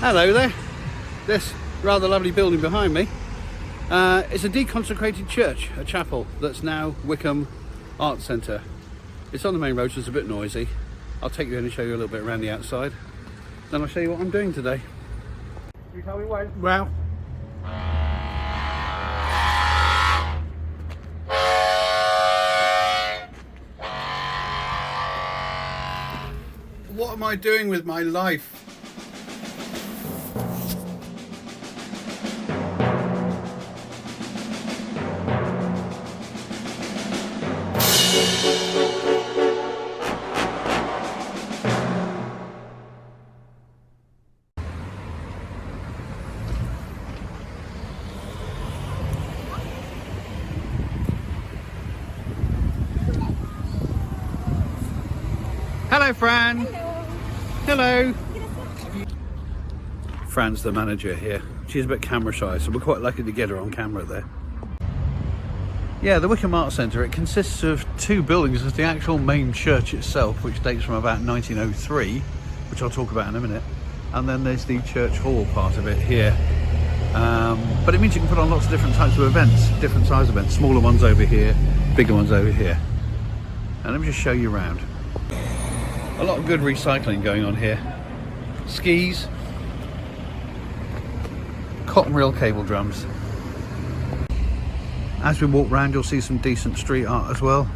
Hello there. This rather lovely building behind me is a deconsecrated church, a chapel that's now Wycombe Art Centre. It's on the main road, so it's a bit noisy. I'll take you in and show you a little bit around the outside. Then I'll show you what I'm doing today. You tell me when? Well. What am I doing with my life? Hello, Fran. Hello. Hello. Fran's the manager here. She's a bit camera shy, so we're quite lucky to get her on camera there. Yeah, the Wycombe Art Centre, it consists of two buildings. There's the actual main church itself, which dates from about 1903, which I'll talk about in a minute. And then there's the church hall part of it here. But it means you can put on lots of different types of events, different size events, smaller ones over here, bigger ones over here. And let me just show you around. A lot of good recycling going on here. Skis, cotton reel cable drums. As we walk around, you'll see some decent street art as well.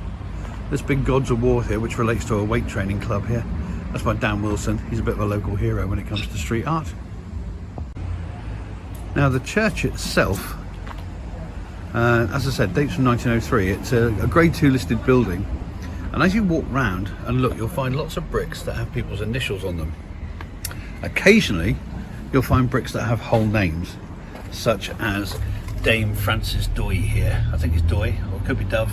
This big Gods of War here, which relates to a weight training club here. That's by Dan Wilson. He's a bit of a local hero when it comes to street art. Now the church itself, as I said, dates from 1903. It's a grade 2 listed building. And as you walk round and look, you'll find lots of bricks that have people's initials on them. Occasionally, you'll find bricks that have whole names, such as Dame Frances Doy here. I think it's Doy, or it could be Dove.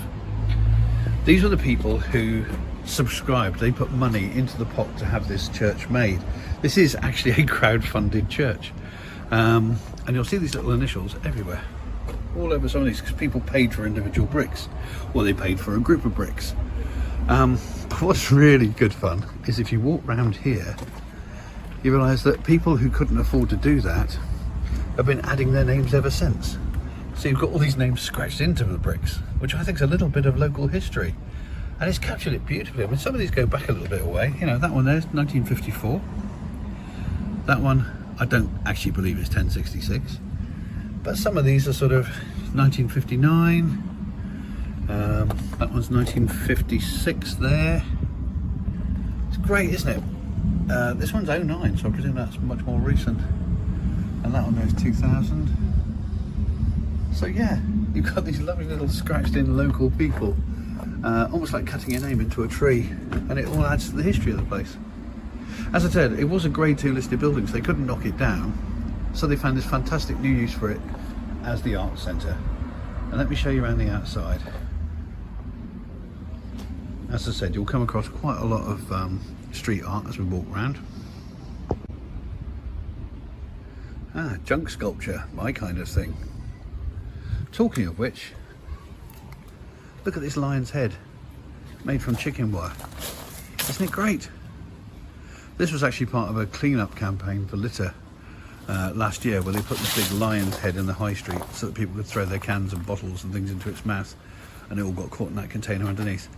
These are the people who subscribed. They put money into the pot to have this church made. This is actually a crowd-funded church. And you'll see these little initials everywhere. All over some of these, because people paid for individual bricks. Or they paid for a group of bricks. But what's really good fun is if you walk round here, you realise that people who couldn't afford to do that have been adding their names ever since. So you've got all these names scratched into the bricks, which I think is a little bit of local history. And it's captured it beautifully. I mean, some of these go back a little bit away. You know, that one there's 1954. That one, I don't actually believe it's 1066. But some of these are sort of 1959. That one's 1956 there. It's great, isn't it? This one's 09, so I presume that's much more recent. And that one goes 2000. So yeah, you've got these lovely little scratched in local people, almost like cutting your name into a tree, and it all adds to the history of the place. As I said, it was a grade 2 listed building, so they couldn't knock it down. So they found this fantastic new use for it as the art centre. And let me show you around the outside. As I said, you'll come across quite a lot of street art as we walk around. Junk sculpture, my kind of thing. Talking of which, look at this lion's head, made from chicken wire. Isn't it great? This was actually part of a clean-up campaign for litter last year, where they put this big lion's head in the high street so that people could throw their cans and bottles and things into its mouth, and it all got caught in that container underneath.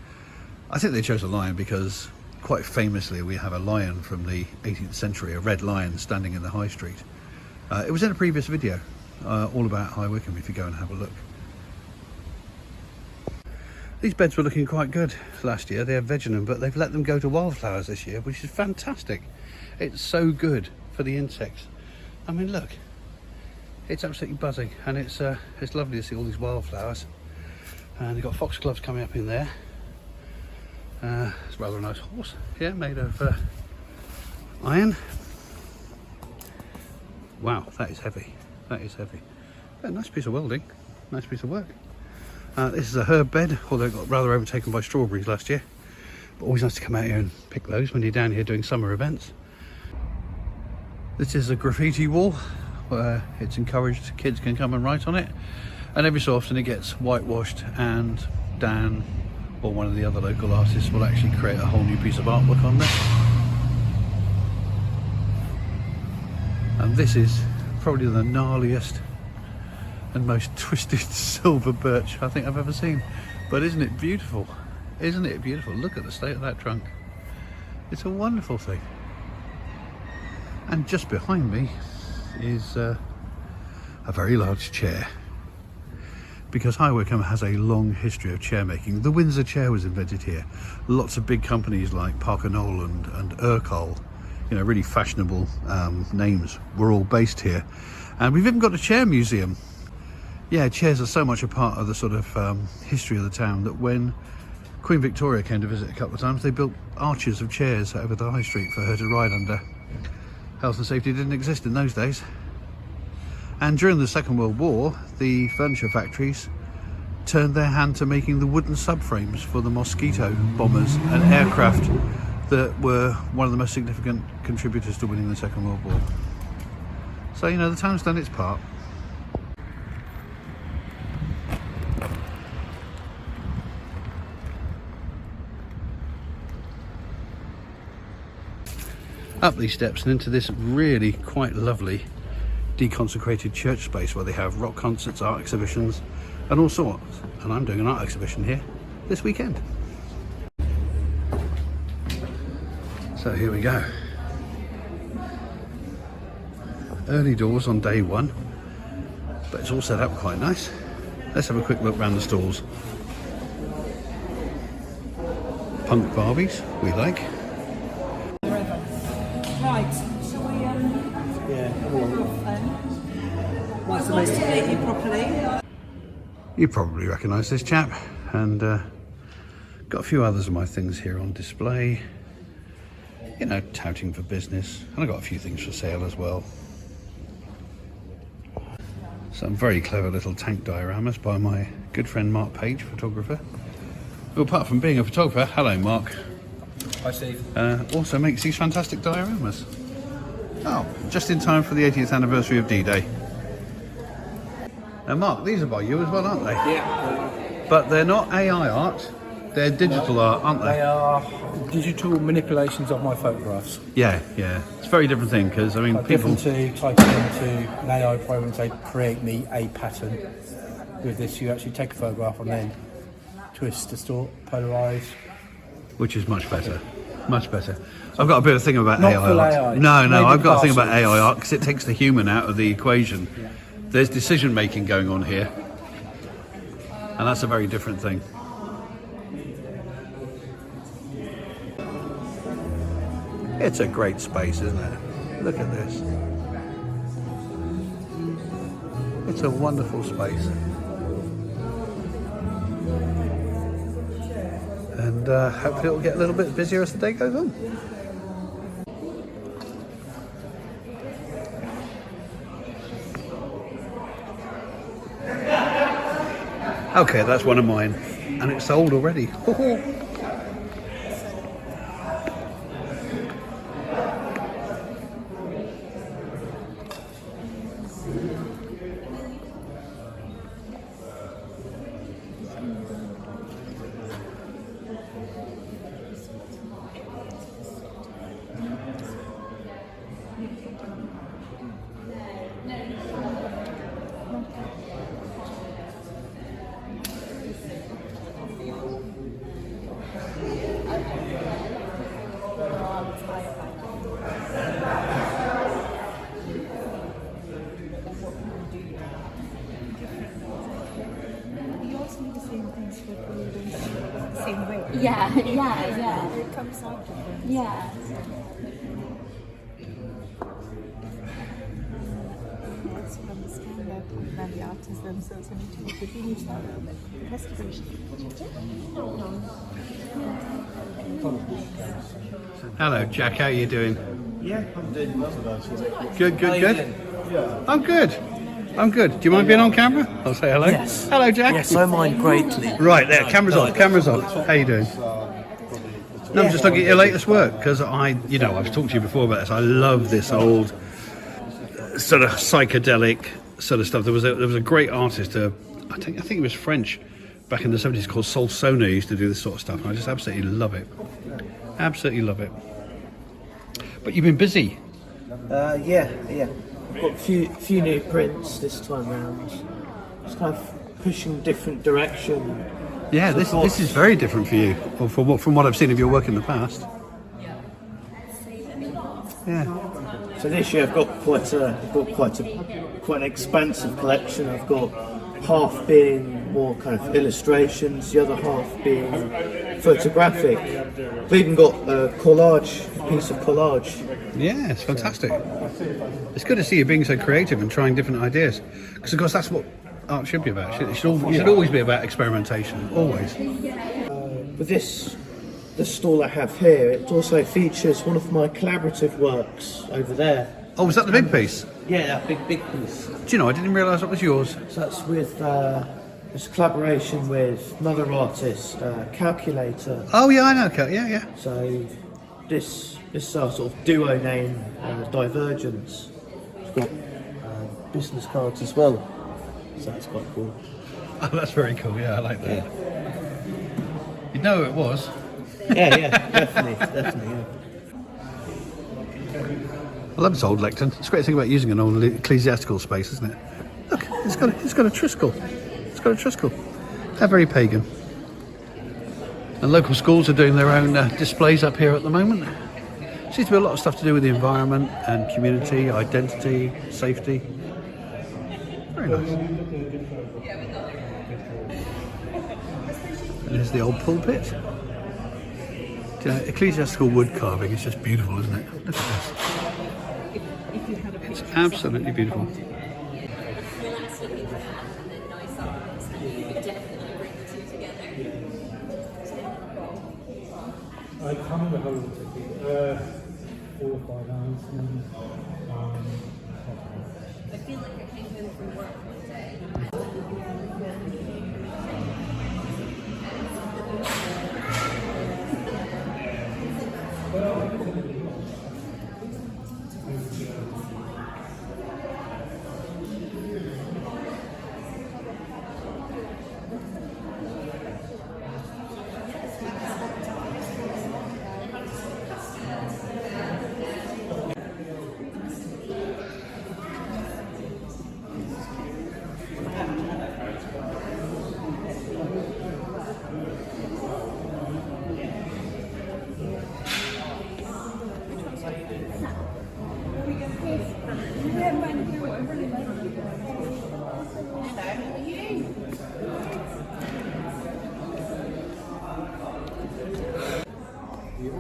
I think they chose a lion because, quite famously, we have a lion from the 18th century, a red lion standing in the high street. It was in a previous video, all about High Wycombe, if you go and have a look. These beds were looking quite good last year. They had veg in them, but they've let them go to wildflowers this year, which is fantastic. It's so good for the insects. I mean, look, it's absolutely buzzing, and it's lovely to see all these wildflowers. And they've got foxgloves coming up in there. It's rather a nice horse, yeah, made of iron. Wow, that is heavy. That is heavy. Yeah, nice piece of welding, nice piece of work. This is a herb bed, although it got rather overtaken by strawberries last year. But always nice to come out here and pick those when you're down here doing summer events. This is a graffiti wall where it's encouraged kids can come and write on it. And every so often it gets whitewashed, and Dan or one of the other local artists will actually create a whole new piece of artwork on there. And this is probably the gnarliest and most twisted silver birch I think I've ever seen. But isn't it beautiful? Isn't it beautiful? Look at the state of that trunk. It's a wonderful thing. And just behind me is a very large chair, because High Wycombe has a long history of chair making. The Windsor chair was invented here. Lots of big companies like Parker Knoll and Urquhart, you know, really fashionable names, were all based here. And we've even got a chair museum. Yeah, chairs are so much a part of the sort of history of the town that when Queen Victoria came to visit a couple of times, they built arches of chairs over the high street for her to ride under. Health and safety didn't exist in those days. And during the Second World War, the furniture factories turned their hand to making the wooden subframes for the Mosquito bombers and aircraft that were one of the most significant contributors to winning the Second World War. So, you know, the town's done its part. Up these steps and into this really quite lovely deconsecrated church space where they have rock concerts, art exhibitions and all sorts. And I'm doing an art exhibition here this weekend. So here we go. Early doors on day one, but it's all set up quite nice. Let's have a quick look around the stalls. Punk Barbies, we like. Right, shall we, Nice nice to meet you properly. You probably recognise this chap, and got a few others of my things here on display. You know, touting for business, and I got a few things for sale as well. Some very clever little tank dioramas by my good friend Mark Page, photographer. Who, apart from being a photographer, hello Mark. Hi Steve. Also makes these fantastic dioramas. Oh, just in time for the 80th anniversary of D-Day. Now Mark, these are by you as well, aren't they? Yeah. But they're not AI art, they're digital art, aren't they? They are digital manipulations of my photographs. Yeah, yeah. It's a very different thing, because I mean, people... Different to typing into an AI program and say, create me a pattern. With this, you actually take a photograph and then twist, distort, polarize. Which is much better. Much better. I've got a bit of a thing about Not AI full art. AI. No, Maybe I've got a thing about partial. AI art because it takes the human out of the equation. Yeah. There's decision making going on here, and that's a very different thing. It's a great space, isn't it? Look at this. It's a wonderful space. And hopefully it'll get a little bit busier as the day goes on. Okay, that's one of mine, and it's sold already. Same way. Yeah. It comes out different. Yeah. That's what I understand that when the artists themselves need to finish that restoration. Hello, Jack. How are you doing? Yeah, I'm doing well today. Good, How good, you good. doing? Yeah. I'm good. I'm good. Do you mind being on camera? I'll say hello. Yes. Hello, Jack. Yes, I mind greatly. Right there. Camera's off. Camera's off. How you doing? No, I'm just looking at your latest work because I've talked to you before about this. I love this old sort of psychedelic sort of stuff. There was a great artist, I think he was French, back in the 70s, called Solsona, who used to do this sort of stuff, and I just absolutely love it. Absolutely love it. But you've been busy. Yeah. got a few new prints this time round. It's kind of pushing different direction. Yeah, So this is very different for you, or from what I've seen of your work in the past. Yeah. So this year I've got quite an expansive collection. I've got half being more kind of illustrations, the other half being photographic. I've even got a piece of collage. Yeah, it's fantastic. It's good to see you being so creative and trying different ideas, because of course that's what art should be about. It should always be about experimentation, always. With the stall I have here, it also features one of my collaborative works over there. Oh, was that the big piece? Yeah, that big piece. Do you know, I didn't realise that was yours. So that's with this collaboration with another artist, Calculator. Oh yeah, I know. Yeah. So this is our sort of duo name, Divergence. It's got business cards as well, so that's quite cool. Oh, that's very cool. Yeah, I like that. Yeah. You know who it was. Yeah, definitely. Yeah. I love this old lectern. It's a great thing about using an old ecclesiastical space, isn't it? Look, it's got a triskel. It's got a triskel. How very pagan. And local schools are doing their own displays up here at the moment. Seems to be a lot of stuff to do with the environment and community, identity, safety. Very nice. And here's the old pulpit. You know, ecclesiastical wood carving is just beautiful, isn't it? Look at this. It's absolutely beautiful. I can't remember how long it took me. 4 or 5 hours. I feel like I came home from work one day.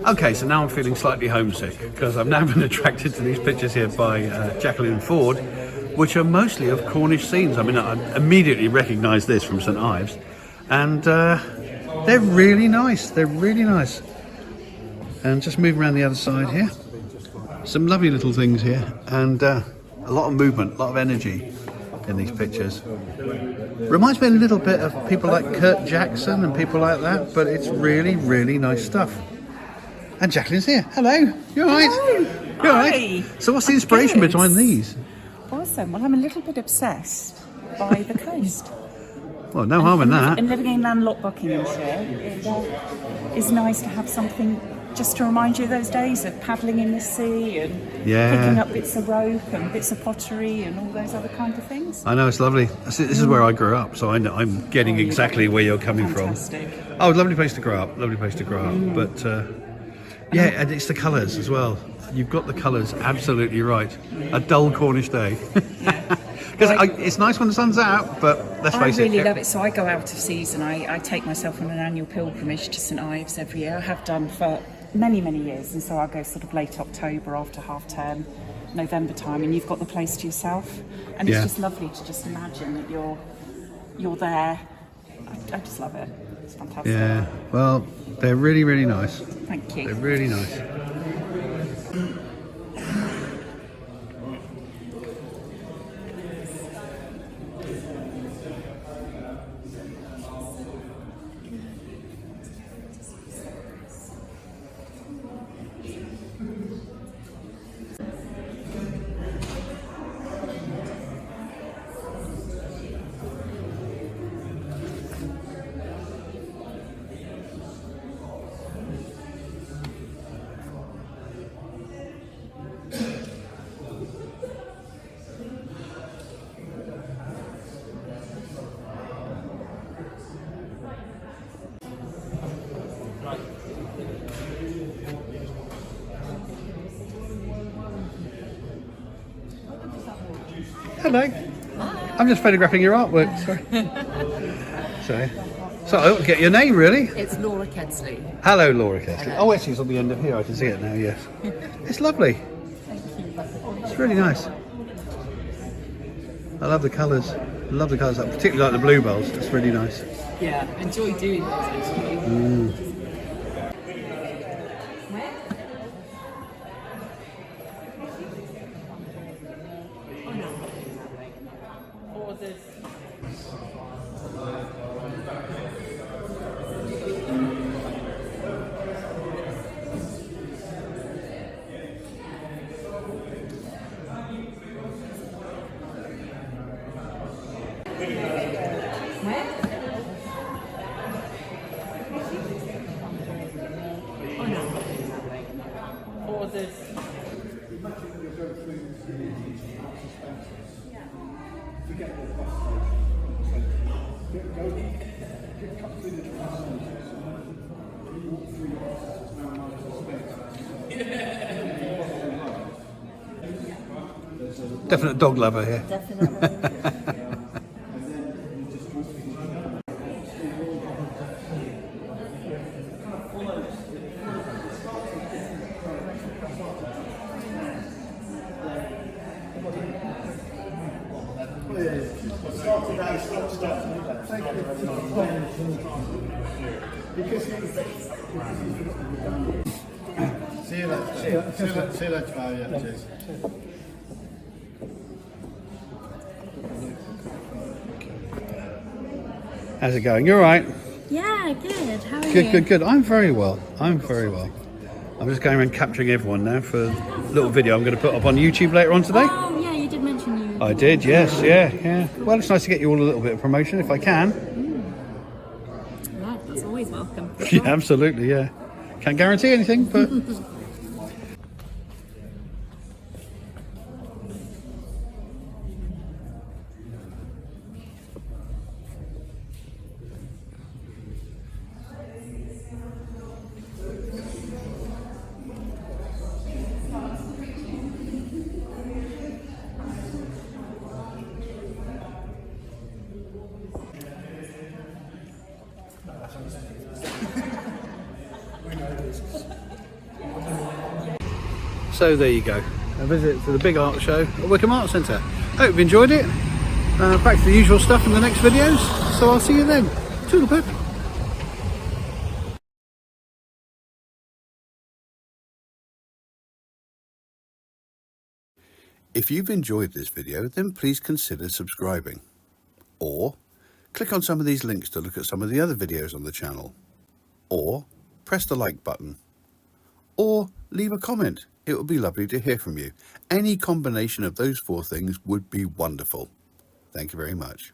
Okay, so now I'm feeling slightly homesick because I've now been attracted to these pictures here by Jacqueline Ford, which are mostly of Cornish scenes. I mean, I immediately recognised this from St Ives, and they're really nice. They're really nice. And just move around the other side here. Some lovely little things here, and a lot of movement, a lot of energy in these pictures. Reminds me a little bit of people like Kurt Jackson and people like that, but it's really, really nice stuff. And Jacqueline's here. Hello. You all right? Hello. You all right? Hi. So what's the inspiration behind these? Awesome. Well, I'm a little bit obsessed by the coast. Well, no harm in that. And living in landlocked Buckinghamshire, it is nice to have something just to remind you of those days of paddling in the sea and picking up bits of rope and bits of pottery and all those other kind of things. I know, it's lovely. This is where I grew up, so I'm getting exactly where you're coming Fantastic. from. Oh, lovely place to grow up. Lovely place to grow up. But yeah, and it's the colours as well. You've got the colours absolutely right. A dull Cornish day. Because it's nice when the sun's out, but let's face it. I really love it. So I go out of season. I take myself on an annual pilgrimage to St Ives every year. I have done for many, many years. And so I go sort of late October after half term, November time, and you've got the place to yourself. And it's just lovely to just imagine that you're there. I just love it. It's fantastic. Yeah, well, they're really, really nice. Thank you. They're really nice. Hello. I'm just photographing your artwork. Sorry. So I ought to get your name, really. It's Laura Kedsley. Hello, Laura Kesley. Oh, actually, it's on the end of here. I can see it now. Yes. It's lovely. Thank you. It's really nice. I love the colours. I love the colours. I particularly like the bluebells. It's really nice. Yeah, enjoy doing those actually. Definite dog lover here. See you later. See you later, pal. Yeah, cheers. How's it going? You all right? Yeah, good. How are Good, you? good, good. I'm very well. I'm very well. I'm just going around capturing everyone now for a little video I'm going to put up on YouTube later on today. Oh, yeah, you did mention you. I did, yes, yeah. Well, it's nice to get you all a little bit of promotion if I can. Yeah, that's always welcome. Yeah, absolutely, yeah. Can't guarantee anything, but... So there you go, a visit to the big art show at Wycombe Art Centre. Hope you've enjoyed it. Back to the usual stuff in the next videos, so I'll see you then. Toodle-pip. If you've enjoyed this video, then please consider subscribing. Or click on some of these links to look at some of the other videos on the channel. Or press the like button. Or leave a comment. It would be lovely to hear from you. Any combination of those four things would be wonderful. Thank you very much.